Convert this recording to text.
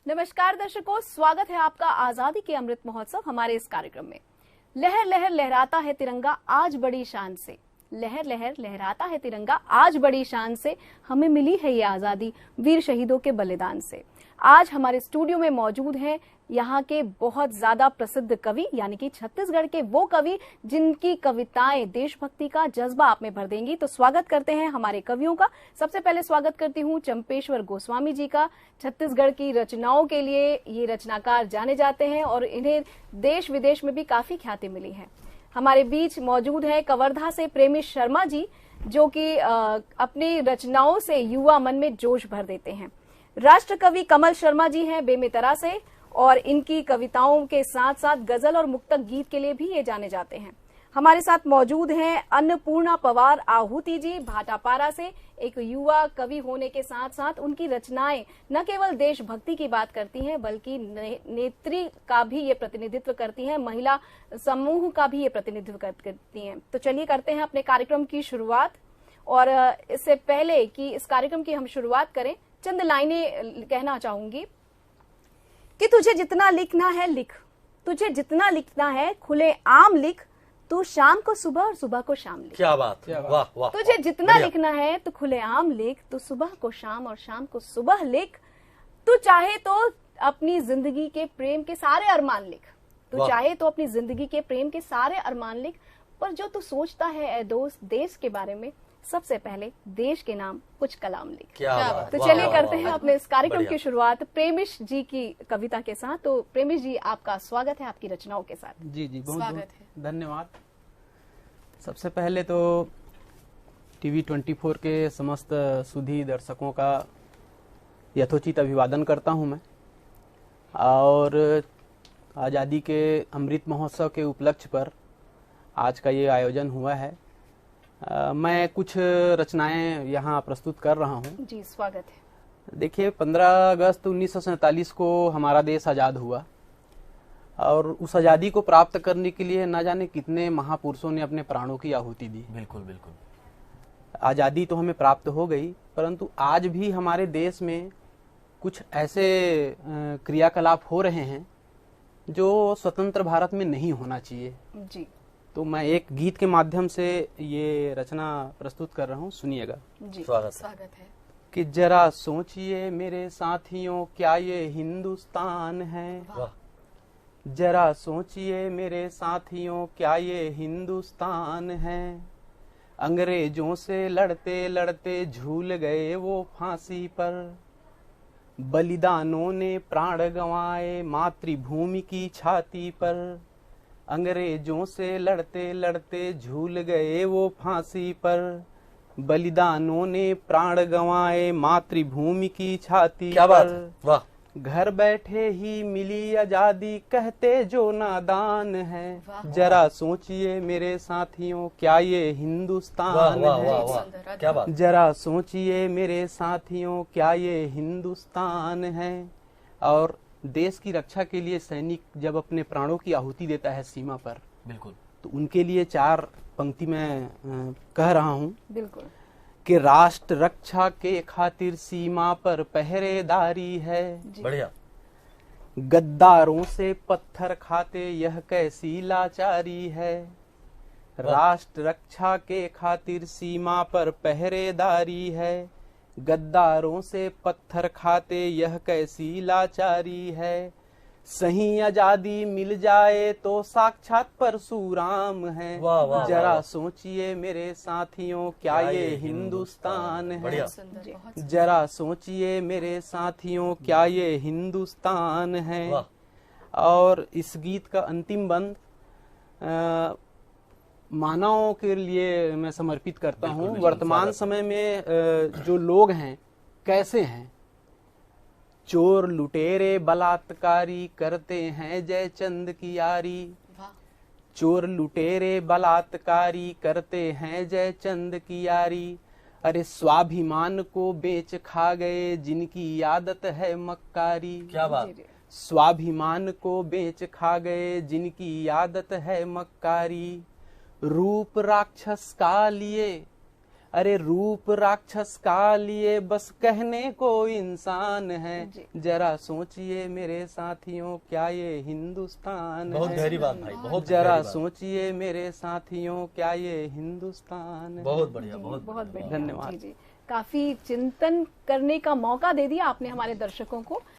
नमस्कार दर्शकों, स्वागत है आपका आजादी के अमृत महोत्सव हमारे इस कार्यक्रम में। लहर लहर लहराता है तिरंगा आज बड़ी शान से, लहर लहर लहराता है तिरंगा आज बड़ी शान से, हमें मिली है ये आजादी वीर शहीदों के बलिदान से। आज हमारे स्टूडियो में मौजूद हैं यहाँ के बहुत ज्यादा प्रसिद्ध कवि, यानी कि छत्तीसगढ़ के वो कवि जिनकी कविताएं देशभक्ति का जज्बा आप में भर देंगी। तो स्वागत करते हैं हमारे कवियों का। सबसे पहले स्वागत करती हूँ चंपेश्वर गोस्वामी जी का। छत्तीसगढ़ की रचनाओं के लिए ये रचनाकार जाने जाते हैं और इन्हें देश विदेश में भी काफी ख्याति मिली है। हमारे बीच मौजूद है कवर्धा से प्रेमिश शर्मा जी, जो कि अपनी रचनाओं से युवा मन में जोश भर देते हैं। राष्ट्र कवि कमल शर्मा जी हैं बेमेतरा से, और इनकी कविताओं के साथ साथ गजल और मुक्तक गीत के लिए भी ये जाने जाते हैं। हमारे साथ मौजूद हैं अन्नपूर्णा पवार आहूति जी भाटापारा से। एक युवा कवि होने के साथ साथ उनकी रचनाएं न केवल देशभक्ति की बात करती हैं, बल्कि नेत्री का भी ये प्रतिनिधित्व करती हैं, महिला समूह का भी ये प्रतिनिधित्व करती हैं। तो चलिए करते हैं अपने कार्यक्रम की शुरुआत। और इससे पहले कि इस कार्यक्रम की हम शुरुआत करें, चंद लाइनें कहना चाहूंगी कि तुझे जितना लिखना है लिख, तुझे जितना लिखना है खुले आम लिख, तू शाम को सुबह और सुबह को शाम लिख। क्या बात, वाह वाह। तुझे जितना लिखना है तो खुले आम लिख, तू सुबह को शाम और शाम को सुबह लिख। तू चाहे तो अपनी जिंदगी के प्रेम के सारे अरमान लिख, तू चाहे तो अपनी जिंदगी के प्रेम के सारे अरमान लिख, पर जो तू सोचता है ए दोस्त देश के बारे में, सबसे पहले देश के नाम कुछ कलाम लिख। क्या बात, तो चलिए करते हैं अपने इस कार्यक्रम की शुरुआत प्रेमिश जी की कविता के साथ। तो प्रेमिश जी, आपका स्वागत है आपकी रचनाओं के साथ। जी जी, बहुत बहुत धन्यवाद। सबसे पहले तो टीवी 24 के समस्त सुधी दर्शकों का यथोचित अभिवादन करता हूं मैं। और आज़ादी के अमृत महोत्सव के उपलक्ष्य पर आज का ये आयोजन हुआ है। मैं कुछ रचनाएं यहाँ प्रस्तुत कर रहा हूँ। जी, स्वागत है। देखिए, 15 अगस्त 1947 को हमारा देश आज़ाद हुआ, और उस आज़ादी को प्राप्त करने के लिए न जाने कितने महापुरुषों ने अपने प्राणों की आहुति दी। बिल्कुल बिल्कुल। आज़ादी तो हमें प्राप्त हो गई, परंतु आज भी हमारे देश में कुछ ऐसे क्रियाकलाप हो रहे हैं जो स्वतंत्र भारत में नहीं होना चाहिए। जी। तो मैं एक गीत के माध्यम से ये रचना प्रस्तुत कर रहा हूँ, सुनिएगा। जी, स्वागत है। कि जरा सोचिए मेरे साथियों, क्या ये हिंदुस्तान है? जरा सोचिए मेरे साथियों, क्या ये हिंदुस्तान है? अंग्रेजों से लड़ते लड़ते झूल गए वो फांसी पर, बलिदानों ने प्राण गंवाए मातृभूमि की छाती पर। अंग्रेजों से लड़ते लड़ते झूल गए वो फांसी पर, बलिदानों ने प्राण गंवाए मातृभूमि की छाती क्या पर। बात, वाह। घर बैठे ही मिली आजादी कहते जो नादान है, जरा सोचिए मेरे साथियों, क्या ये हिंदुस्तान है? क्या बात। जरा सोचिए मेरे साथियों, क्या ये हिंदुस्तान है? और देश की रक्षा के लिए सैनिक जब अपने प्राणों की आहुति देता है सीमा पर, बिल्कुल, तो उनके लिए 4 पंक्ति में कह रहा हूँ। बिल्कुल। कि राष्ट्र रक्षा के खातिर सीमा पर पहरेदारी है, बढ़िया। गद्दारों से पत्थर खाते यह कैसी लाचारी है। राष्ट्र रक्षा के खातिर सीमा पर पहरेदारी है, गद्दारों से पत्थर खाते यह कैसी लाचारी है। सही आजादी मिल जाए तो साक्षात परशुराम है। जरा सोचिए मेरे साथियों, क्या ये हिंदुस्तान है? जरा सोचिए मेरे साथियों, क्या ये हिंदुस्तान है? और इस गीत का अंतिम बंद मानवों के लिए मैं समर्पित करता हूँ। वर्तमान समय में जो लोग हैं कैसे हैं, चोर लुटेरे बलात्कारी करते हैं जयचंद की यारी। चोर लुटेरे बलात्कारी करते हैं जयचंद की यारी। अरे स्वाभिमान को बेच खा गए जिनकी आदत है मक्कारी। क्या बात। स्वाभिमान को बेच खा गए जिनकी आदत है मक्कारी। रूप राक्षस का लिए अरे रूप राक्षस का लिए बस कहने को इंसान है, जी। जरा सोचिए मेरे साथियों क्या ये हिंदुस्तान बहुत है। गहरी बात भाई, बहुत जरा गहरी बात। सोचिए मेरे साथियों क्या ये हिंदुस्तान है। बहुत बढ़िया, जी, बहुत बहुत बढ़िया। बढ़िया। धन्यवाद। जी जी, काफी चिंतन करने का मौका दे दिया आपने हमारे दर्शकों को।